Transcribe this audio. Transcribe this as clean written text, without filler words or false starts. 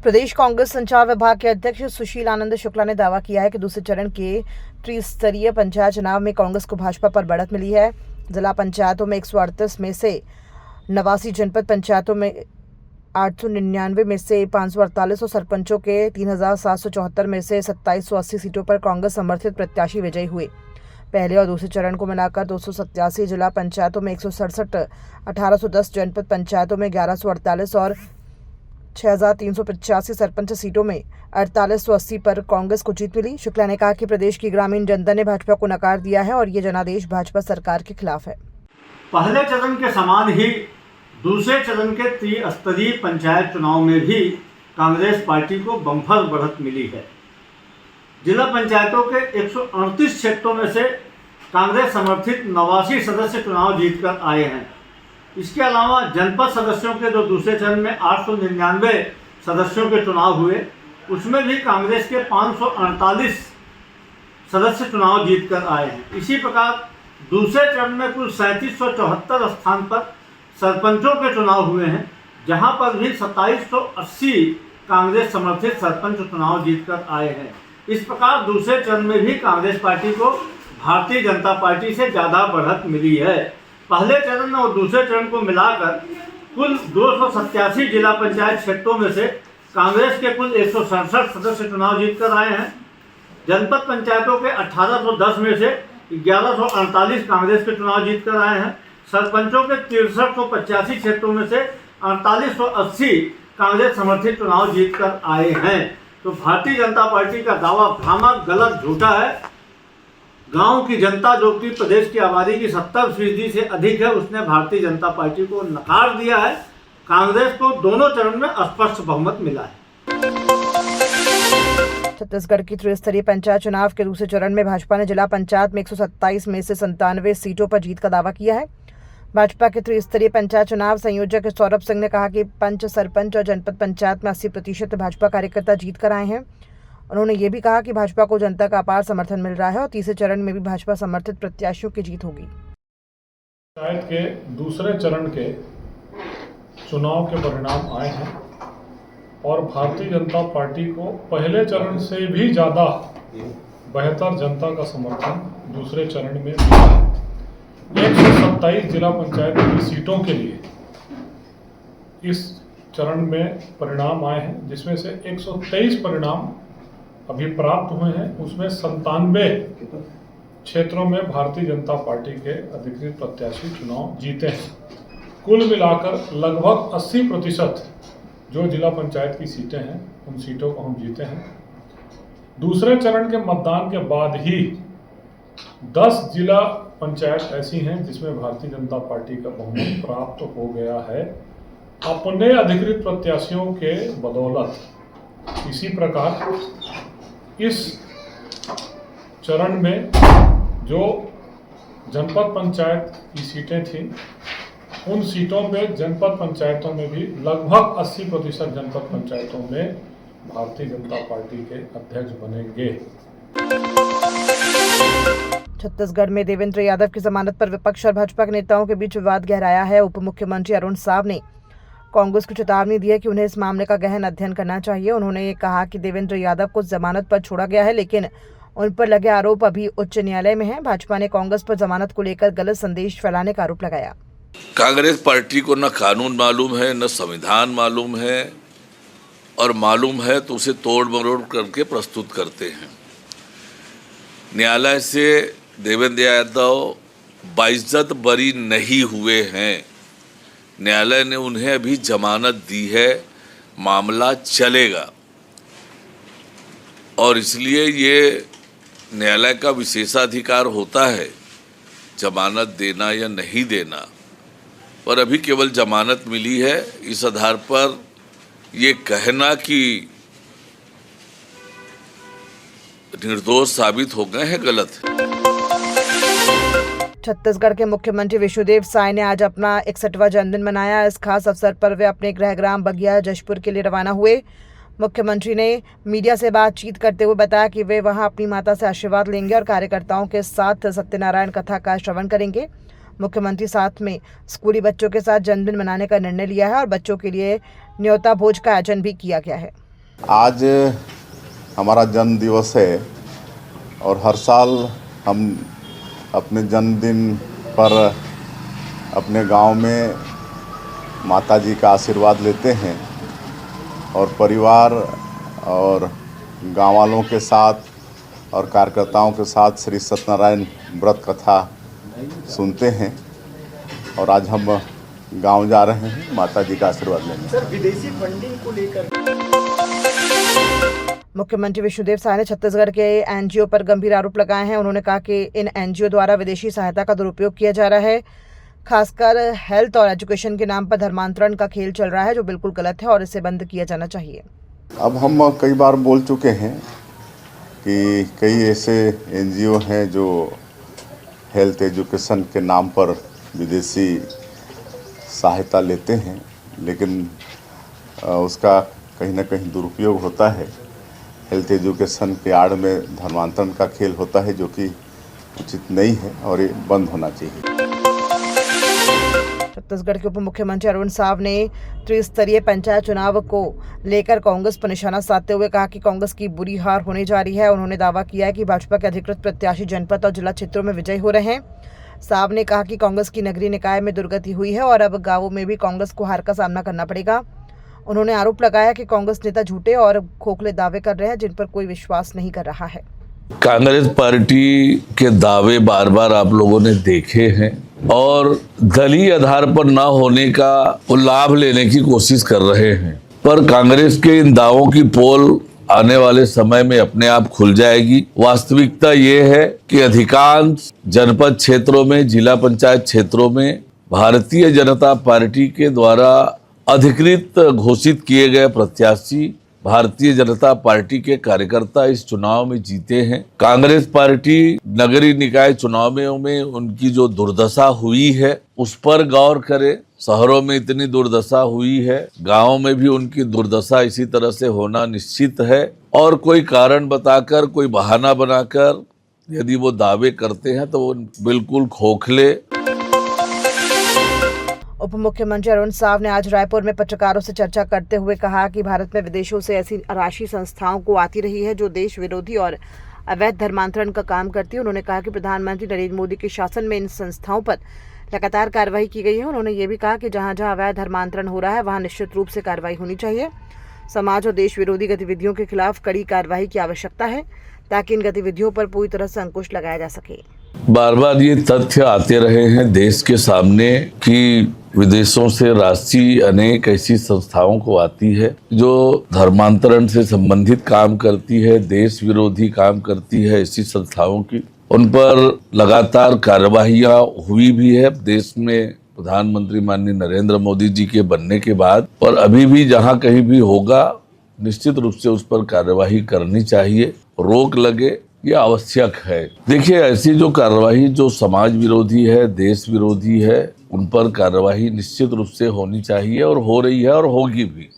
प्रदेश कांग्रेस संचार विभाग के अध्यक्ष सुशील आनंद शुक्ला ने दावा किया है कि दूसरे चरण के त्रिस्तरीय पंचायत चुनाव में कांग्रेस को भाजपा पर बढ़त मिली है। जिला पंचायतों में 138 में से 89, जनपद पंचायतों में 899 में से 548 और सरपंचों के 3774 में से 2780 सीटों पर कांग्रेस समर्थित प्रत्याशी विजयी हुए। पहले और दूसरे चरण को मिलाकर 287 जिला पंचायतों में 167, 1810 जनपद पंचायतों में 1148 और 6385 सरपंच सीटों में 4880 पर कांग्रेस को जीत मिली। शुक्ला ने कहा कि प्रदेश की ग्रामीण जनता ने भाजपा को नकार दिया है और ये जनादेश भाजपा सरकार के खिलाफ है। पहले चरण के समान ही दूसरे चरण के त्रिस्तरीय पंचायत चुनाव में भी कांग्रेस पार्टी को बम्पर बढ़त मिली है। जिला पंचायतों के 138 क्षेत्रों में से कांग्रेस समर्थित 89 सदस्य चुनाव जीतकर आए हैं। इसके अलावा जनपद सदस्यों के जो दूसरे चरण में 899 सदस्यों के चुनाव हुए, उसमें भी कांग्रेस के 548 सदस्य चुनाव जीतकर आए हैं। इसी प्रकार दूसरे चरण में कुल 3774 स्थान पर सरपंचों के चुनाव हुए हैं, जहां पर भी 2780 कांग्रेस समर्थित सरपंच चुनाव जीतकर आए हैं। इस प्रकार दूसरे चरण में भी कांग्रेस पार्टी को भारतीय जनता पार्टी से ज़्यादा बढ़त मिली है। पहले चरण और दूसरे चरण को मिलाकर कुल 287 जिला पंचायत क्षेत्रों में से कांग्रेस के कुल 167 सदस्य चुनाव जीतकर आए हैं। जनपद पंचायतों के 1810 में से 1148 कांग्रेस के चुनाव जीतकर आए हैं। सरपंचों के 6385 क्षेत्रों में से 4880 कांग्रेस समर्थित चुनाव जीतकर आए हैं। तो भारतीय जनता पार्टी का दावा भ्रामक, गलत, झूठा है। गांव की जनता जो कि प्रदेश की आबादी की 70% से अधिक है, उसने भारतीय जनता पार्टी को नकार दिया है। कांग्रेस को दोनों चरण में स्पष्ट बहुमत मिला है। छत्तीसगढ़ की त्रिस्तरीय पंचायत चुनाव के दूसरे चरण में भाजपा ने जिला पंचायत में 127 में से 97 सीटों पर जीत का दावा किया है। भाजपा के त्रिस्तरीय पंचायत चुनाव संयोजक सौरभ सिंह ने कहा कि पंच, सरपंच और जनपद पंचायत में 80% भाजपा कार्यकर्ता जीत कर आए हैं। उन्होंने ये भी कहा कि भाजपा को जनता का अपार समर्थन मिल रहा है और तीसरे चरण में भी भाजपा समर्थित प्रत्याशियों की जीत होगी। पंचायत के दूसरे चरण के चुनाव के परिणाम आए हैं और भारतीय जनता पार्टी को पहले चरण से भी ज़्यादा बेहतर जनता का समर्थन दूसरे चरण में मिला है। 127 जिला पंचायत की सीटों के लिए इस चरण में परिणाम आए हैं, जिसमें से 123 परिणाम अभी प्राप्त हुए हैं। उसमें 97 क्षेत्रों में भारतीय जनता पार्टी के अधिकृत प्रत्याशी चुनाव जीते हैं। कुल मिलाकर लगभग 80% जो जिला पंचायत की सीटें हैं, उन सीटों को हम जीते हैं। दूसरे चरण के मतदान के बाद ही 10 जिला पंचायत ऐसी हैं जिसमें भारतीय जनता पार्टी का बहुमत प्राप्त हो गया है अपने अधिकृत प्रत्याशियों के बदौलत। इसी प्रकार इस चरण में जो जनपद पंचायत की सीटें थीं, उन सीटों पे जनपद पंचायतों में भी लगभग 80% जनपद पंचायतों में भारतीय जनता पार्टी के अध्यक्ष बनेंगे। छत्तीसगढ़ में देवेंद्र यादव की जमानत पर विपक्ष और भाजपा के नेताओं के बीच विवाद गहराया है। उप मुख्यमंत्री अरुण साव ने कांग्रेस को चेतावनी दी है कि उन्हें इस मामले का गहन अध्ययन करना चाहिए। उन्होंने ये कहा कि देवेंद्र यादव को जमानत पर छोड़ा गया है, लेकिन उन पर लगे आरोप अभी उच्च न्यायालय में हैं। भाजपा ने कांग्रेस पर जमानत को लेकर गलत संदेश फैलाने का आरोप लगाया। कांग्रेस पार्टी को न कानून मालूम है, न संविधान मालूम है, और मालूम है तो उसे तोड़ मरोड़ करके प्रस्तुत करते हैं। न्यायालय से देवेंद्र यादव बाइज्जत बरी नहीं हुए हैं। न्यायालय ने उन्हें अभी जमानत दी है, मामला चलेगा और इसलिए ये न्यायालय का विशेषाधिकार होता है जमानत देना या नहीं देना, पर अभी केवल जमानत मिली है। इस आधार पर ये कहना कि निर्दोष साबित हो गए हैं गलत है। छत्तीसगढ़ के मुख्यमंत्री विष्णुदेव साय ने आज अपना 61वां जन्मदिन मनाया। इस खास अवसर पर वे अपने गृहग्राम बगिया जशपुर के लिए रवाना हुए। मुख्यमंत्री ने मीडिया से बातचीत करते हुए बताया कि वे वहां अपनी माता से आशीर्वाद लेंगे और कार्यकर्ताओं के साथ सत्यनारायण कथा का श्रवण करेंगे। मुख्यमंत्री साथ में स्कूली बच्चों के साथ जन्मदिन मनाने का निर्णय लिया है और बच्चों के लिए न्योता भोज का आयोजन भी किया गया है। आज हमारा जन्म दिवस है और हर साल हम अपने जन्मदिन पर अपने गांव में माता जी का आशीर्वाद लेते हैं और परिवार और गांव वालों के साथ और कार्यकर्ताओं के साथ श्री सत्यनारायण व्रत कथा सुनते हैं और आज हम गांव जा रहे हैं माता जी का आशीर्वाद लेने। सर, विदेशी फंडिंग को लेकर मुख्यमंत्री विष्णुदेव साय ने छत्तीसगढ़ के एनजीओ पर गंभीर आरोप लगाए हैं। उन्होंने कहा कि इन एनजीओ द्वारा विदेशी सहायता का दुरुपयोग किया जा रहा है, खासकर हेल्थ और एजुकेशन के नाम पर धर्मांतरण का खेल चल रहा है, जो बिल्कुल गलत है और इसे बंद किया जाना चाहिए। अब हम कई बार बोल चुके हैं कि कई ऐसे एनजीओ हैं जो हेल्थ एजुकेशन के नाम पर विदेशी सहायता लेते हैं, लेकिन उसका कहीं ना कहीं दुरुपयोग होता है। हेल्थ एजुकेशन के आड़ में धर्मांतरण का खेल होता है, जो कि उचित नहीं है और ये बंद होना चाहिए। छत्तीसगढ़ के उप मुख्यमंत्री अरविंद साव ने त्रिस्तरीय पंचायत चुनाव को लेकर कांग्रेस पर निशाना साधते हुए कहा कि कांग्रेस की बुरी हार होने जा रही है। उन्होंने दावा किया है कि भाजपा के अधिकृत प्रत्याशी जनपद और जिला क्षेत्रों में विजयी हो रहे हैं। साव ने कहा कि कांग्रेस की नगरीय निकाय में दुर्गति हुई है और अब गांवों में भी कांग्रेस को हार का सामना करना पड़ेगा। उन्होंने आरोप लगाया कि कांग्रेस नेता झूठे और खोखले दावे कर रहे हैं, जिन पर कोई विश्वास नहीं कर रहा है। कांग्रेस पार्टी के दावे बार बार आप लोगों ने देखे हैं और दलीय आधार पर न होने का वो लाभ लेने की कोशिश कर रहे हैं, पर कांग्रेस के इन दावों की पोल आने वाले समय में अपने आप खुल जाएगी। वास्तविकता ये है कि अधिकांश जनपद क्षेत्रों में, जिला पंचायत क्षेत्रों में भारतीय जनता पार्टी के द्वारा अधिकृत घोषित किए गए प्रत्याशी भारतीय जनता पार्टी के कार्यकर्ता इस चुनाव में जीते हैं। कांग्रेस पार्टी नगरीय निकाय चुनावों में उनकी जो दुर्दशा हुई है उस पर गौर करे। शहरों में इतनी दुर्दशा हुई है, गांवों में भी उनकी दुर्दशा इसी तरह से होना निश्चित है और कोई कारण बताकर, कोई बहाना बनाकर यदि वो दावे करते हैं तो वो बिल्कुल खोखले। उप मुख्यमंत्री अरविंद साव ने आज रायपुर में पत्रकारों से चर्चा करते हुए कहा कि भारत में विदेशों से ऐसी राशि संस्थाओं को आती रही है जो देश विरोधी और अवैध धर्मांतरण का काम करती है। उन्होंने कहा कि प्रधानमंत्री नरेंद्र मोदी के शासन में इन संस्थाओं पर लगातार कार्रवाई की गई है। उन्होंने ये भी कहा कि जहां जहां अवैध धर्मांतरण हो रहा है वहां निश्चित रूप से कार्रवाई होनी चाहिए। समाज और देश विरोधी गतिविधियों के खिलाफ कड़ी कार्रवाई की आवश्यकता है ताकि इन गतिविधियों पर पूरी तरह से अंकुश लगाया जा सके। बार बार ये तथ्य आते रहे हैं देश के सामने कि विदेशों से राशि अनेक ऐसी संस्थाओं को आती है जो धर्मांतरण से संबंधित काम करती है, देश विरोधी काम करती है। ऐसी संस्थाओं की उन पर लगातार कार्यवाहियां हुई भी है देश में प्रधानमंत्री माननीय नरेंद्र मोदी जी के बनने के बाद, और अभी भी जहां कहीं भी होगा निश्चित रूप से उस पर कार्यवाही करनी चाहिए, रोक लगे ये आवश्यक है। देखिए, ऐसी जो कार्यवाही जो समाज विरोधी है, देश विरोधी है, उन पर कार्यवाही निश्चित रूप से होनी चाहिए और हो रही है और होगी भी।